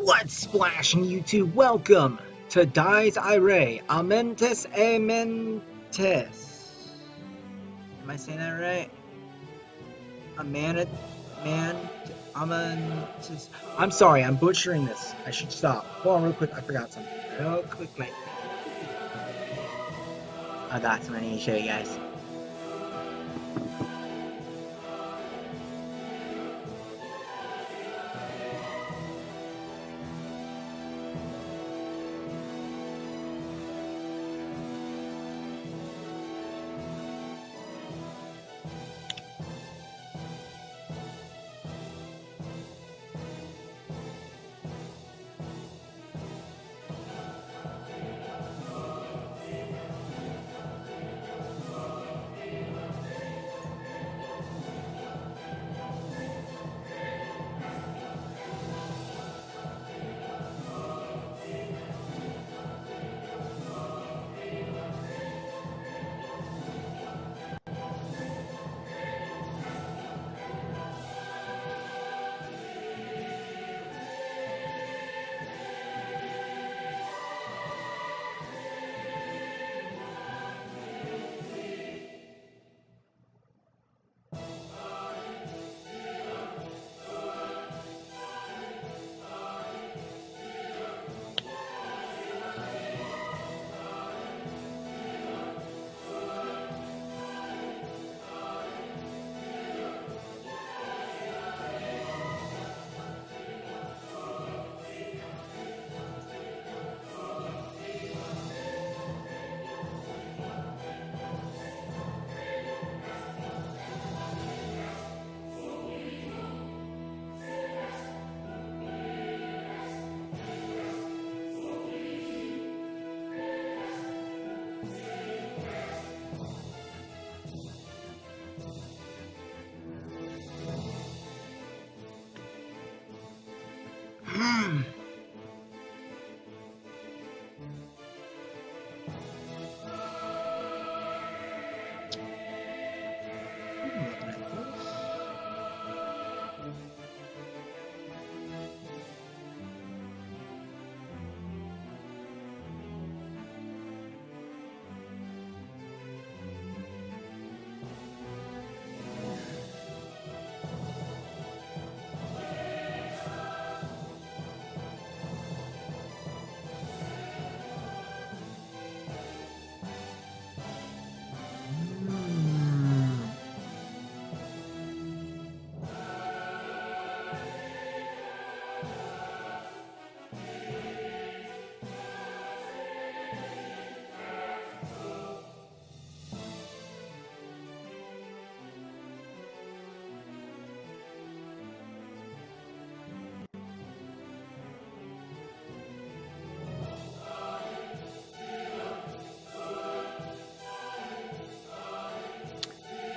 What's splashing YouTube? Welcome to Dies Irae, Amentes, Amentes. Am I saying that right? Amantes. I'm sorry, I'm butchering this. I should stop. Hold on real quick, I forgot something. Real quickly. I got some I need to show you guys.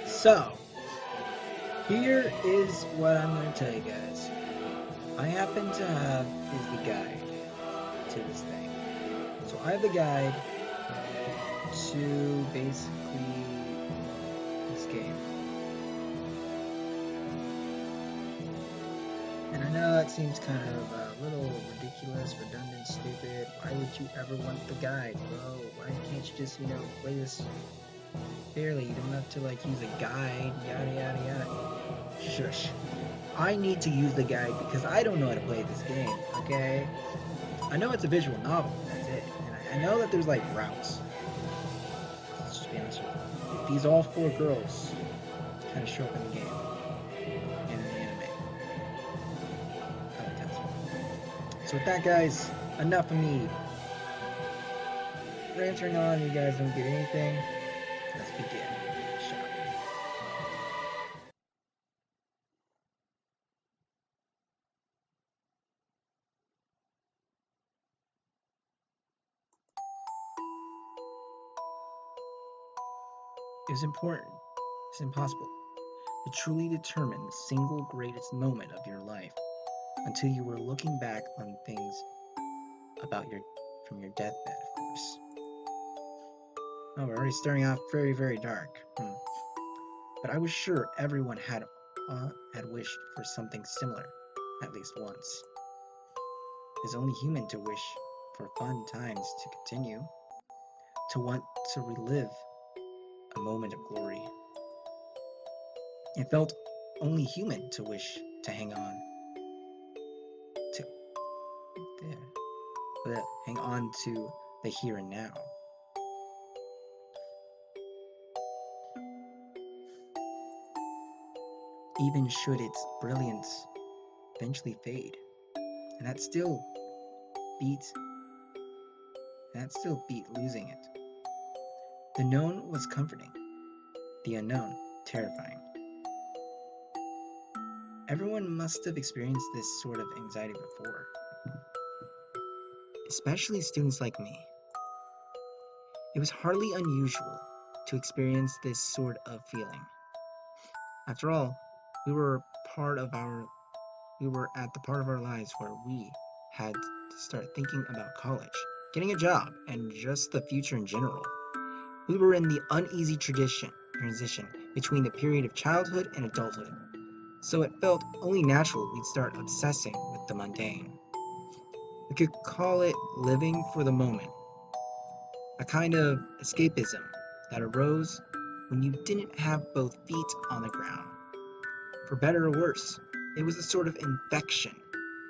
So, here is what I'm going to tell you guys. I happen to have is the guide to this thing. So I have the guide to basically this game. And I know that seems kind of a little ridiculous, redundant, stupid. Why would you ever want the guide, bro? Why can't you just, play this fairly? You don't have to use a guide, yada yada yada. Shush. I need to use the guide because I don't know how to play this game, okay? I know it's a visual novel, that's it. And I know that there's routes. Let's just be honest with you. These all four girls kind of show up in the game. And in the anime. So with that, guys, enough of me ranting on. You guys don't get anything. Let's begin. Shut up. It is important, it's impossible, to truly determine the single greatest moment of your life until you were looking back on things from your deathbed, of course. Oh, we're already starting off very, very dark. But I was sure everyone had wished for something similar, at least once. is only human to wish for fun times to continue, to want to relive a moment of glory. It felt only human to wish to hang on to the here and now. Even should its brilliance eventually fade, and that still beat losing it. The known was comforting, the unknown terrifying. Everyone must have experienced this sort of anxiety before, especially students like me. It was hardly unusual to experience this sort of feeling. After all, we were at the part of our lives where we had to start thinking about college, getting a job, and just the future in general. We were in the uneasy transition between the period of childhood and adulthood, so it felt only natural we'd start obsessing with the mundane. We could call it living for the moment, a kind of escapism that arose when you didn't have both feet on the ground. For better or worse, it was a sort of infection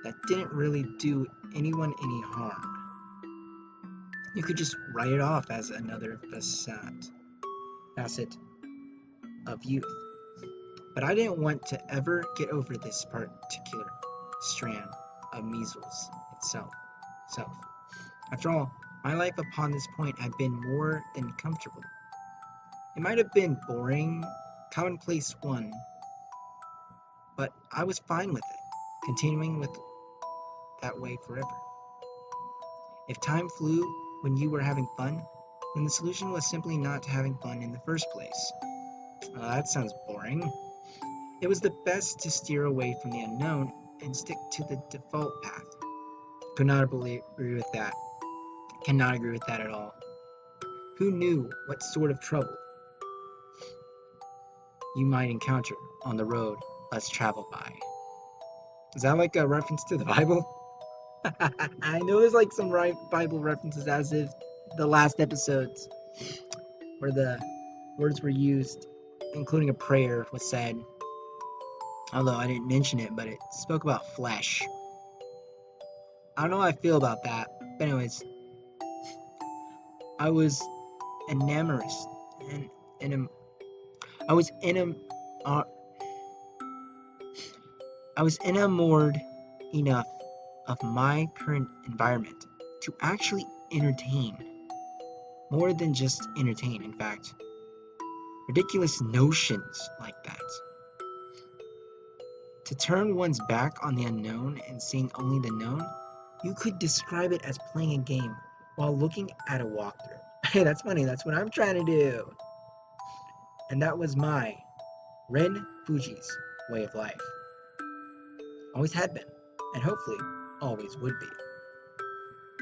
that didn't really do anyone any harm. You could just write it off as another facet of youth. But I didn't want to ever get over this particular strand of measles itself. After all, my life upon this point had been more than comfortable. It might have been boring, commonplace one, but I was fine with it, continuing with that way forever. If time flew when you were having fun, then the solution was simply not having fun in the first place. That sounds boring. It was the best to steer away from the unknown and stick to the default path. Could not agree with that. Cannot agree with that at all. Who knew what sort of trouble you might encounter on the road less traveled by? Is that like a reference to the Bible? I know there's like some Bible references, as if the last episodes where the words were used, including a prayer, was said. Although I didn't mention it, but it spoke about flesh. I don't know how I feel about that. But anyways, I was enamored enough of my current environment to actually entertain. More than just entertain, in fact. Ridiculous notions like that. To turn one's back on the unknown and seeing only the known, you could describe it as playing a game while looking at a walkthrough. Hey, that's funny, that's what I'm trying to do. And that was my Ren Fuji's way of life. Always had been, and hopefully always would be.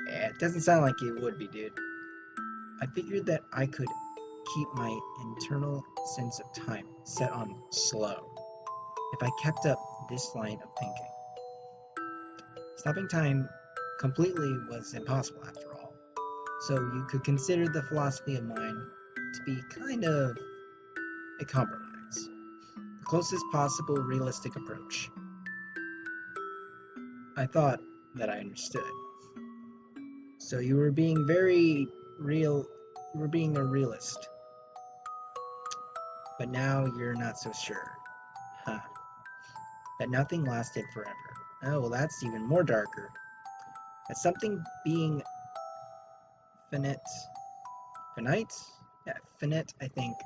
Yeah, it doesn't sound like it would be, dude. I figured that I could keep my internal sense of time set on slow if I kept up this line of thinking. Stopping time completely was impossible after all, so you could consider the philosophy of mine to be kind of a compromise, the closest possible realistic approach. I thought that I understood. So you were being very real, you were being a realist. But now you're not so sure. Huh. That nothing lasted forever. Oh, well, that's even more darker. That something being finite? Yeah, finite, I think,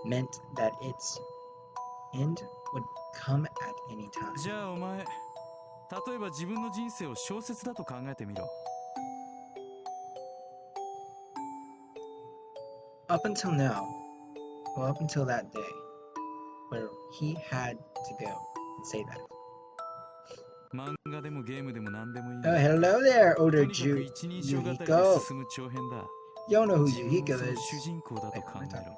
meant that its end would come at any time. じゃあお前、例えば自分の人生を小説だと考えてみろ。Up until now, well, up until that day, where he had to go and say that. 漫画でもゲームでも何でもいい。Oh, hello there, older とにかく一人称語りで Yuhiko. 進む長編だ。 You don't know who 自分を Yuhiko その is. 主人公だと考えろ。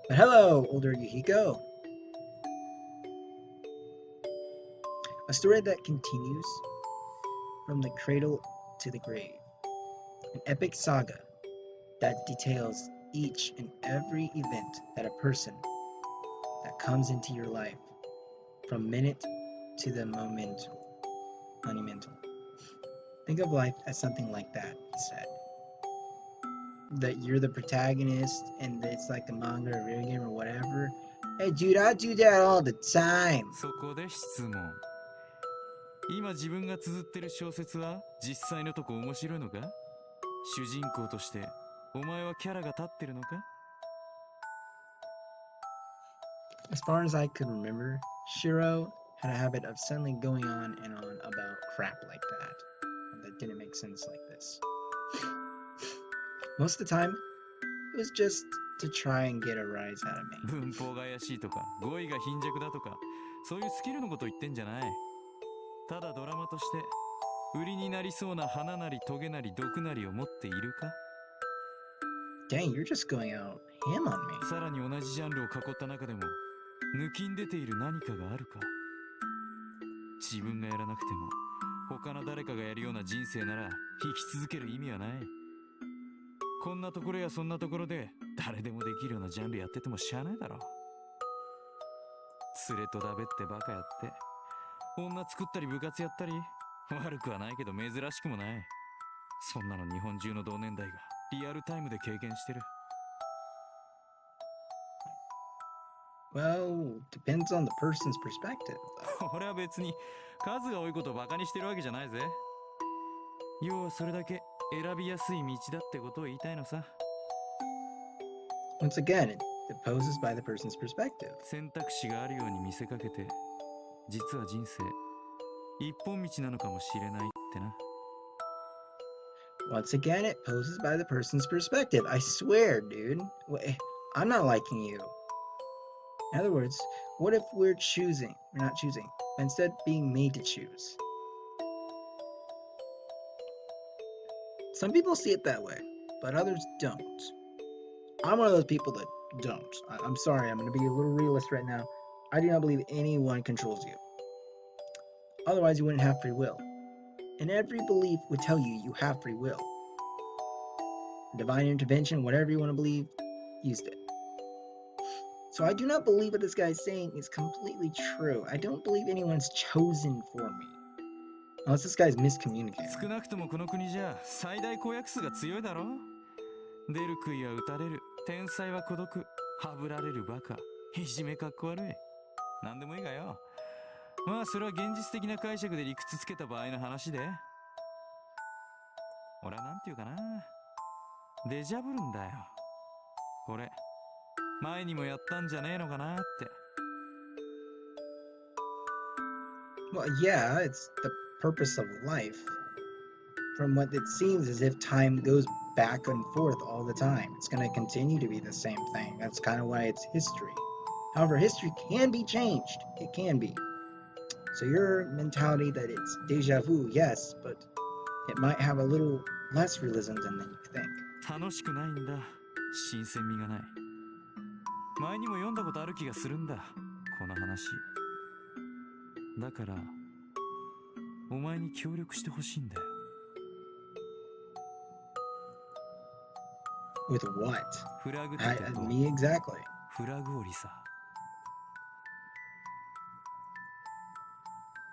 But hello, older Yuhiko. A story that continues from the cradle to the grave. An epic saga that details each and every event that a person that comes into your life from minute to the monumental. Think of life as something like that, he said. That you're the protagonist and it's like a manga or video game or whatever. Hey dude, I do that all the time. そこで質問。今自分が綴ってる小説は実際のとこ面白いのか？主人公としてお前はキャラが立ってるのか？ As far as I could remember, Shirou had a habit of suddenly going on and on about crap like that didn't make sense like this. Most of the time, it was just to try and get a rise out of me. 文法が怪しいとか語彙が貧弱だとかそういうスキルのこと言ってんじゃない。ただドラマとして売りになりそうな花なりトゲなり毒なりを持っているか？ Dang, you're just going out ham on me. さらに同じジャンルを囲った中でも抜きん出ている何かがあるか？自分がやらなくても他の誰かがやるような人生なら生き続ける意味はない。こんなところやそんなところで誰でもできるようなジャンルやっててもしゃあないだろ。連れとだべってバカやって女作ったり部活やったり悪くはないけど珍しくもない。そんなの日本中の同年代がリアルタイムで経験してる。Well, depends on the person's perspective. 俺は別に数が多いことをバカにしてるわけじゃないぜ。要はそれだけ選びやすい道だってことを言いたいのさ。Once again, it poses by the person's perspective. 選択肢があるように見せかけて実は人生一本道なのかもしれないってな。Once again, it poses by the person's perspective. I swear, dude. I'm not liking you. In other words, what if we're not choosing, but instead being made to choose? Some people see it that way, but others don't. I'm one of those people that don't. I'm sorry, I'm going to be a little realist right now. I do not believe anyone controls you. Otherwise, you wouldn't have free will. And every belief would tell you you have free will. Divine intervention, whatever you want to believe, used it. So I do not believe what this guy is saying is completely true. I don't believe anyone's chosen for me. Unless this guy's miscommunicating. 少なくともこの国じゃ最大公約数が強いだろ。出る杭は打たれる、天才は孤独、はぶられるバカ、いじめかっこ悪い。なんでもいいがよ。まあそれは現実的な解釈で理屈つけた場合の話で。俺はなんていうかな。デジャブるんだよ。これ。前にもやったんじゃねえのかなって。Well, yeah, it's the purpose of life. From what it seems as if time goes back and forth all the time. It's going to continue to be the same thing. That's kind of why it's history. However, history can be changed. It can be. So your mentality that it's deja vu, yes, but it might have a little less realism than you think. 楽しくないんだ。新鮮味がない。前にも読んだことある気がするんだ。この話。だから、お前に協力してほしいんだよ。With what? フラグってこと。Me exactly. フラグ折りさ。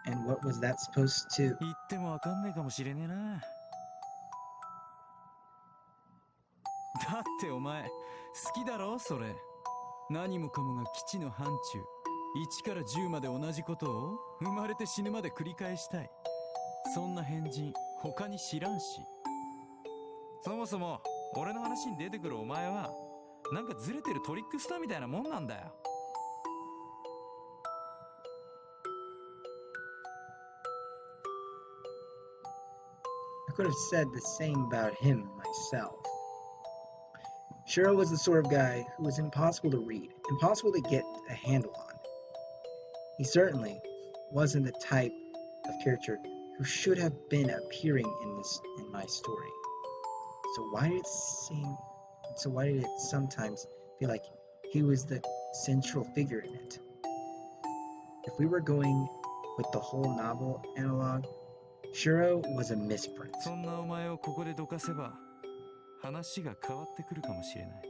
And what was that supposed to? 言ってもわかんねえかもしれねえな。だってお前、好きだろそれ。何もかもが基地の範疇。1から10まで同じことを生まれて死ぬまで繰り返したい。そんな変人、他に知らんし。そもそも、俺の話に出てくるお前は、なんかずれてるトリックスターみたいなもんなんだよ。I could have said the same about him myself. Shirou was the sort of guy who was impossible to read, impossible to get a handle on. He certainly wasn't the type of character who should have been appearing in my story. So why did it sometimes feel like he was the central figure in it? If we were going with the whole novel analog, Shirou was a misprint. そんなお前をここでどかせば話が変わってくるかもしれない。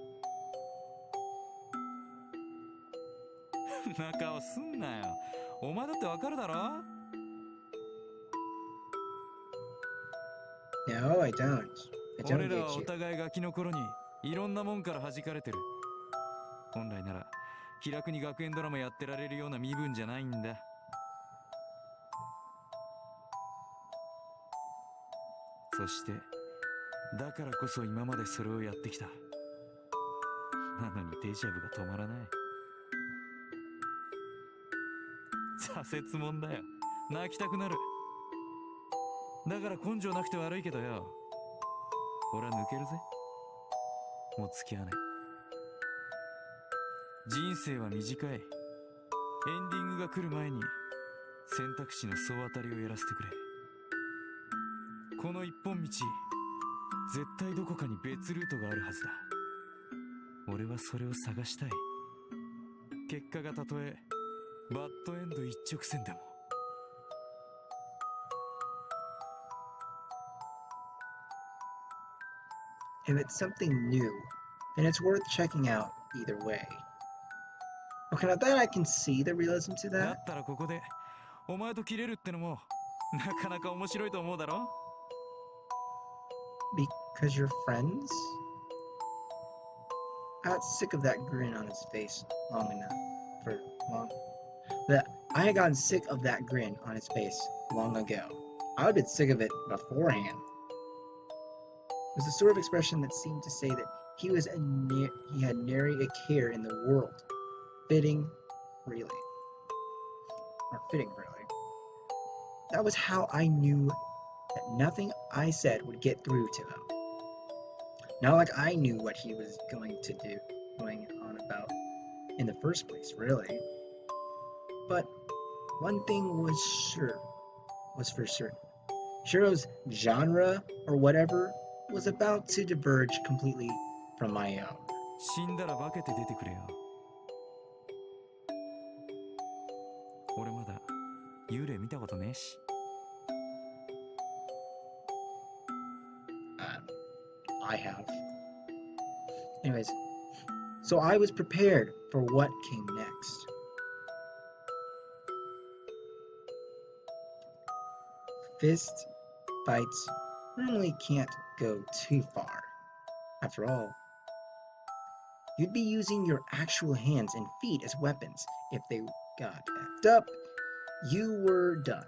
な顔すんなよ。お前だってわかるだろ？ No, I don't. I don't 俺ら get はお you. 互いガキの頃にいろんなもんから弾かれてる。本来なら気楽に学園ドラマやってられるような身分じゃないんだ。そしてだからこそ今までそれをやってきた。なのにデジャブが止まらない。挫折もんだよ。泣きたくなる。だから根性なくて悪いけどよ、俺は抜けるぜ。もう付き合わない。人生は短い。エンディングが来る前に選択肢の総当たりをやらせてくれ。この一本道、絶対どこかに別ルートがあるはずだ。俺はそれを探したい。結果がたとえバッドエンド一直線でも。If it's something new, then it's worth checking out either way. Okay, now that I can see the realism to だ that, ったらここでお前と切れるってのもなかなか面白いと思うだろ。 because you're friends? I got sick of that grin on his face long enough. I had gotten sick of that grin on his face long ago. I would have been sick of it beforehand. It was the sort of expression that seemed to say that he had nary a care in the world. Fitting, really. That was how I knew that nothing I said would get through to him. Not like I knew what he was going on about in the first place, really. But one thing was for certain. Shirou's genre, or whatever, was about to diverge completely from my own. 死んだら化けて出てくれよ。俺まだ幽霊見たことねえし。I have. Anyways, so I was prepared for what came next. Fist fights normally can't go too far. After all, you'd be using your actual hands and feet as weapons. If they got effed up, you were done.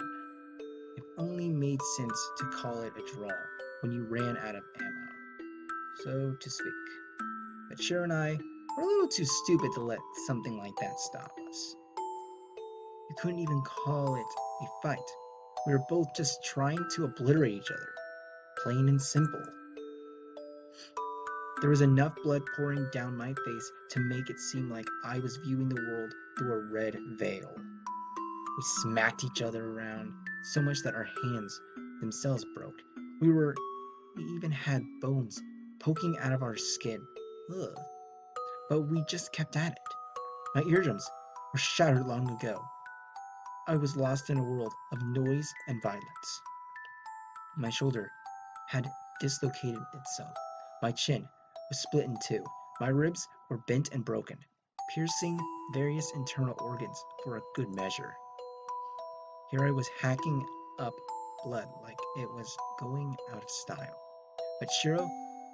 It only made sense to call it a draw when you ran out of ammo, so to speak. But Shirou and I were a little too stupid to let something like that stop us. You couldn't even call it a fight. We were both just trying to obliterate each other. Plain and simple. There was enough blood pouring down my face to make it seem like I was viewing the world through a red veil. We smacked each other around so much that our hands themselves broke. We even had bones poking out of our skin. Ugh. But we just kept at it. My eardrums were shattered long ago. I was lost in a world of noise and violence. My shoulder had dislocated itself. My chin was split in two. My ribs were bent and broken, piercing various internal organs for a good measure. Here I was hacking up blood like it was going out of style. But Shirou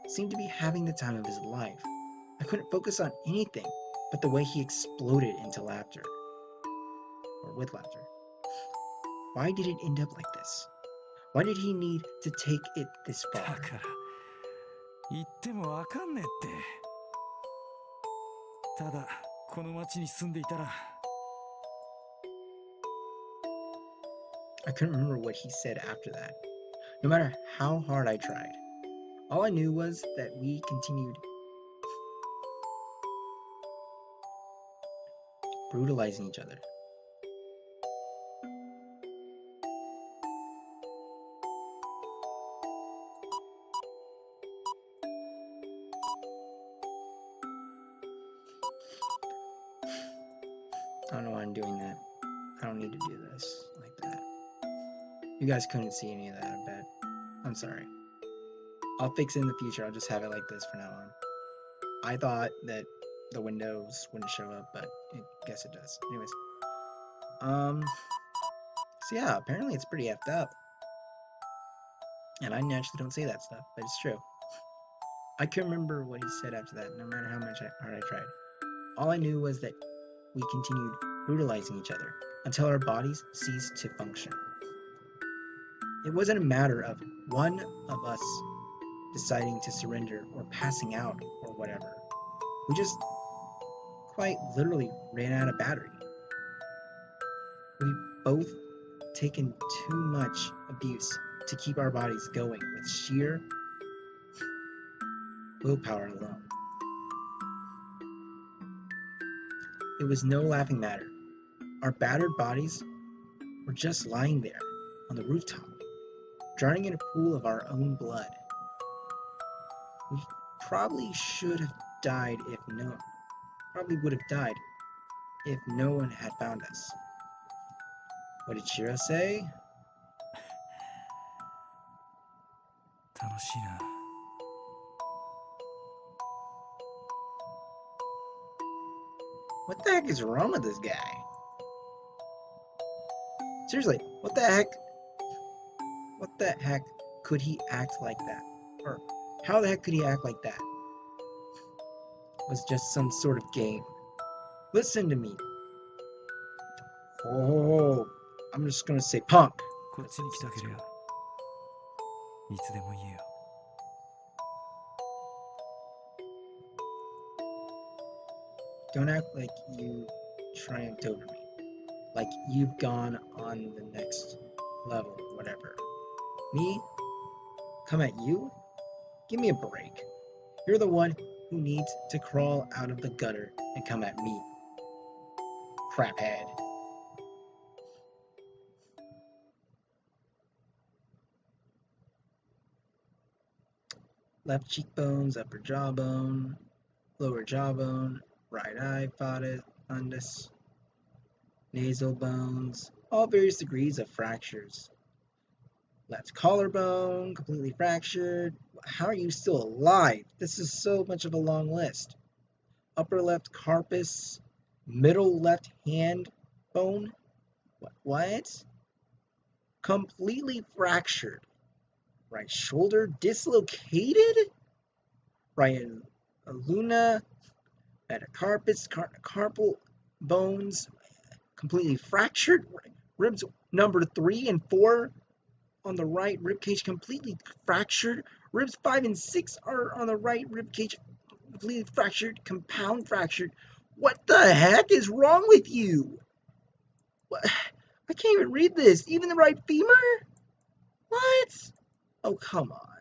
seemed to be having the time of his life. I couldn't focus on anything but the way he exploded into laughter. Or with laughter. Why did it end up like this? Why did he need to take it this だ far? から言ってもわかんねえって。ただこの町に住んでいたら。 I couldn't remember what he said after that, no matter how hard I tried. All I knew was that we continued brutalizing each other. I don't know why I'm doing that. I don't need to do this like that. You guys couldn't see any of that, I bet. I'm sorry. I'll fix it in the future. I'll just have it like this from now on. I thought that the windows wouldn't show up, but I guess it does. Anyways. So yeah, apparently it's pretty effed up. And I naturally don't say that stuff, but it's true. I couldn't remember what he said after that, no matter how much hard I tried. All I knew was that we continued brutalizing each other until our bodies ceased to function. It wasn't a matter of one of us deciding to surrender or passing out or whatever. We just quite literally ran out of battery. We both taken too much abuse to keep our bodies going with sheer willpower alone. It was no laughing matter. Our battered bodies were just lying there on the rooftop, drowning in a pool of our own blood. We probably should have died if no probably would have died if no one had found us. What did Shirou say? 楽しいな。What the heck is wrong with this guy? Seriously, what the heck could he act like that? Or how the heck could he act like that? It was just some sort of game. Listen to me. Oh, I'm just gonna say punk. こっちに来たけりゃいつでも言えよ。Don't act like you triumphed over me. Like you've gone on the next level, whatever. Me? Come at you? Give me a break. You're the one who needs to crawl out of the gutter and come at me. Craphead. Left cheekbones, upper jawbone, lower jawbone, right eye, fundus, nasal bones, all various degrees of fractures. Left collarbone, completely fractured. How are you still alive? This is so much of a long list. Upper left carpus, middle left hand bone. What? Completely fractured. Right shoulder dislocated. Right luna, metacarpus, carpal bones completely fractured. Ribs number 3 and 4 on the right ribcage completely fractured. Ribs 5 and 6 are on the right ribcage completely fractured, compound fractured. What the heck is wrong with you? What? I can't even read this. Even the right femur? What? Oh, come on.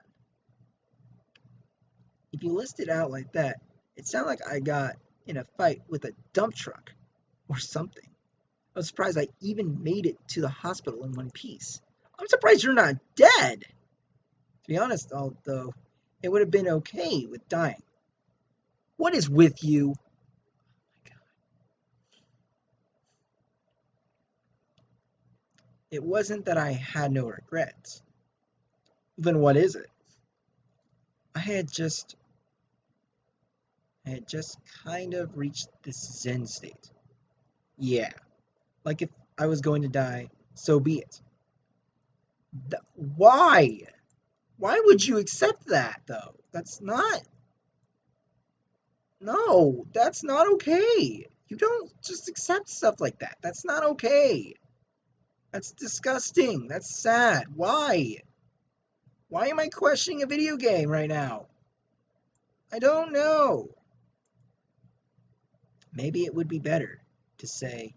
If you list it out like that, it sounds like I got in a fight with a dump truck or something. I'm surprised I even made it to the hospital in one piece. I'm surprised you're not dead. To be honest, although, it would have been okay with dying. What is with you? Oh my God. It wasn't that I had no regrets. Then what is it? I had just kind of reached this Zen state. Yeah, like if I was going to die, so be it. Why? Why would you accept that, though? No, that's not okay. You don't just accept stuff like that. That's not okay. That's disgusting. That's sad. Why? Why am I questioning a video game right now? I don't know. Maybe it would be better to say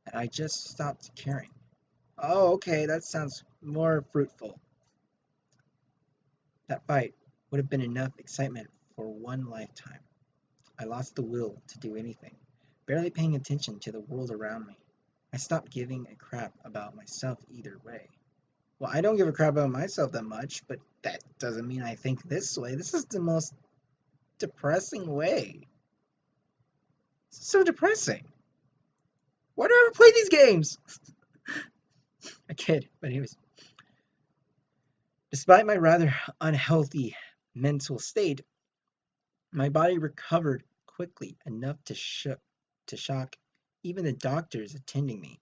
that I just stopped caring. Oh, okay, that sounds more fruitful. That fight would have been enough excitement for one lifetime. I lost the will to do anything, barely paying attention to the world around me. I stopped giving a crap about myself either way. Well, I don't give a crap about myself that much, but that doesn't mean I think this way. This is the most depressing way. It's so depressing. Why do I ever play these games? I kid, but anyways. Despite my rather unhealthy mental state, my body recovered quickly enough to shock even the doctors attending me.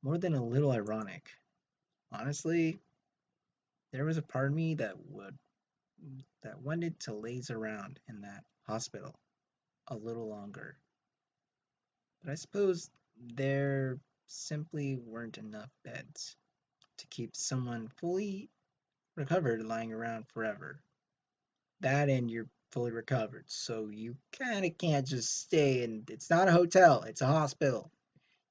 More than a little ironic. Honestly, there was a part of me that wanted to laze around in that hospital a little longer. But I suppose there simply weren't enough beds to keep someone fully recovered lying around forever. That and you're fully recovered, so you kind of can't just stay in. It's not a hotel, it's a hospital.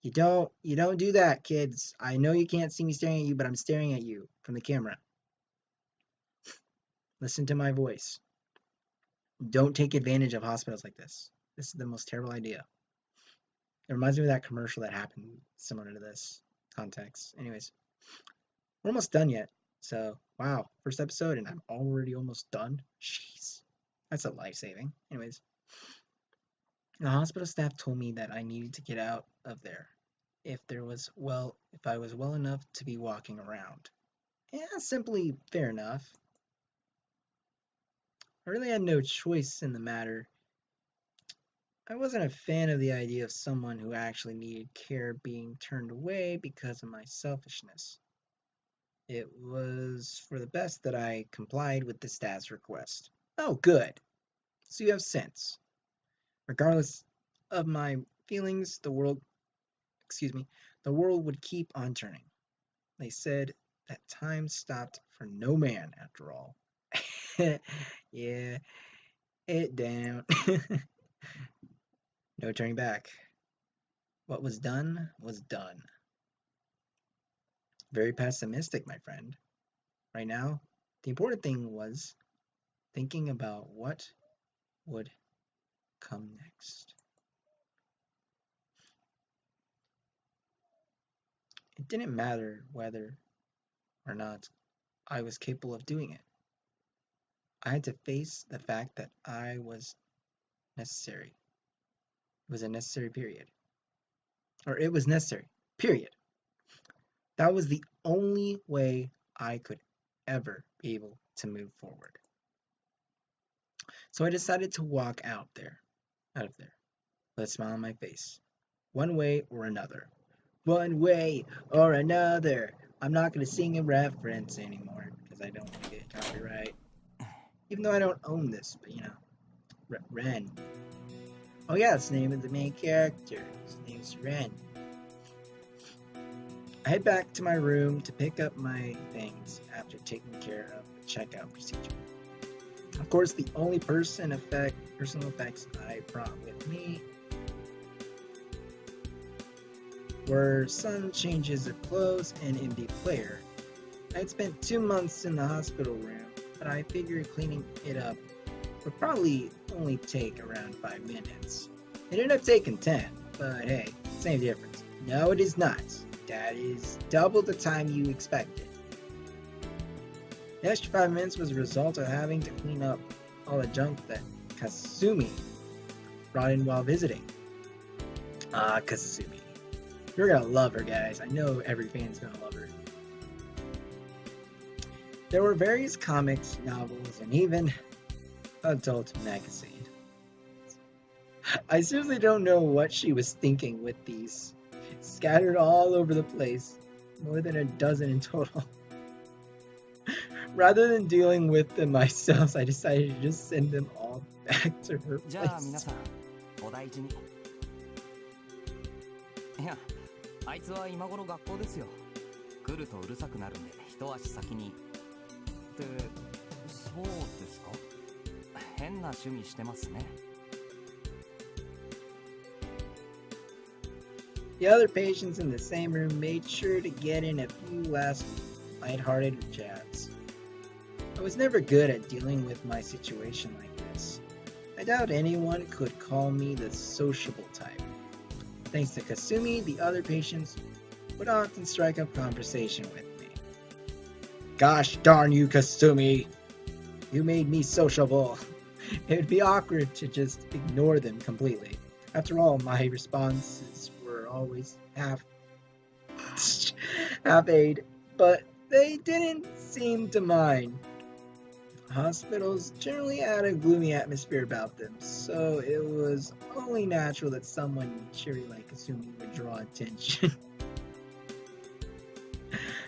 You don't do that, kids. I know you can't see me staring at you, but I'm staring at you from the camera. Listen to my voice. Don't take advantage of hospitals like this. This is the most terrible idea. It reminds me of that commercial that happened similar to this context. Anyways, we're almost done yet. So, wow, first episode and I'm already almost done. Jeez, that's a life-saving. Anyways, the hospital staff told me that I needed to get out of there if I was well enough to be walking around. Yeah, simply fair enough. I really had no choice in the matter. I wasn't a fan of the idea of someone who actually needed care being turned away because of my selfishness. It was for the best that I complied with the staff's request. Oh, good. So you have sense. Regardless of my feelings, the world would keep on turning. They said that time stopped for no man after all. Yeah, it down. No turning back. What was done was done. Very pessimistic, my friend. Right now, the important thing was thinking about what would come next. It didn't matter whether or not I was capable of doing it. I had to face the fact that I was necessary. It was a necessary period. Or it was necessary, period. That was the only way I could ever be able to move forward. So I decided to walk out of there, with a smile on my face. One way or another. One way or another. I'm not going to sing a reference anymore because I don't want to get copyright. Even though I don't own this, but Ren. Oh yeah, it's the name of the main character. His name's Ren. I head back to my room to pick up my things after taking care of the checkout procedure. Of course, the only personal effects I brought with me were some changes of clothes and MD player. I had spent 2 months in the hospital room, but I figured cleaning it up would probably only take around 5 minutes. It ended up taking 10, but hey, same difference. No, it is not. That is double the time you expected. The extra 5 minutes was a result of having to clean up all the junk that Kasumi brought in while visiting. Kasumi. You're gonna love her, guys. I know every fan's gonna love her. There were various comics, novels, and even adult magazine. I seriously don't know what she was thinking with these. Scattered all over the place. More than a dozen in total. Rather than dealing with them myself, I decided to just send them all back to her place. じゃあ皆さん、お大事に。いや、あいつは今頃学校ですよ。来るとうるさくなるんで、一足先に。って、そうですか？変な趣味してますね。The other patients in the same room made sure to get in a few last lighthearted jabs. I was never good at dealing with my situation like this. I doubt anyone could call me the sociable type. Thanks to Kasumi, the other patients would often strike up conversation with me. Gosh darn you, Kasumi! You made me sociable. It would be awkward to just ignore them completely. After all, my responses were were always half aid, but they didn't seem to mind. Hospitals generally had a gloomy atmosphere about them, so it was only natural that someone cheery-like assuming would draw attention.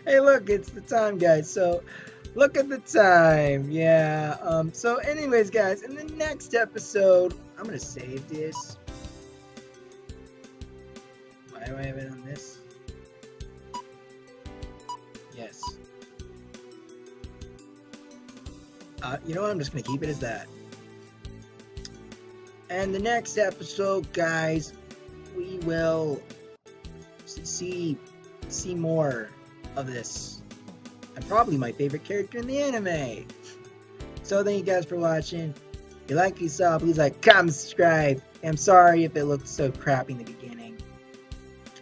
Hey, look, it's the time, guys. So, look at the time. Yeah. So, anyways, guys, in the next episode, I'm gonna save this. Why do I have it on this? Yes. You know what? I'm just gonna keep it as that. And the next episode, guys, we will see more of this. And probably my favorite character in the anime. So thank you guys for watching. If you like what you saw, please like, comment, subscribe. I'm sorry if it looked so crappy in the beginning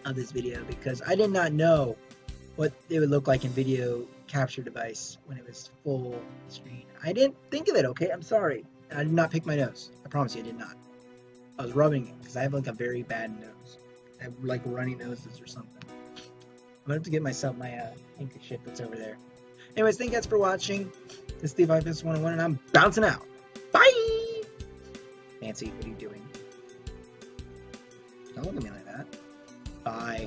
of this video because I did not know what it would look like in video capture device when it was full screen. I didn't think of it, okay? I'm sorry. I did not pick my nose. I promise you I did not. I was rubbing it because I have like a very bad nose. I have like runny noses or something. I'm gonna have to get myself my ink shit that's over there. Anyways, thank you guys for watching. This is Steve 101 and I'm bouncing out. Bye! Nancy, what are you doing? Don't look at me like that. Bye.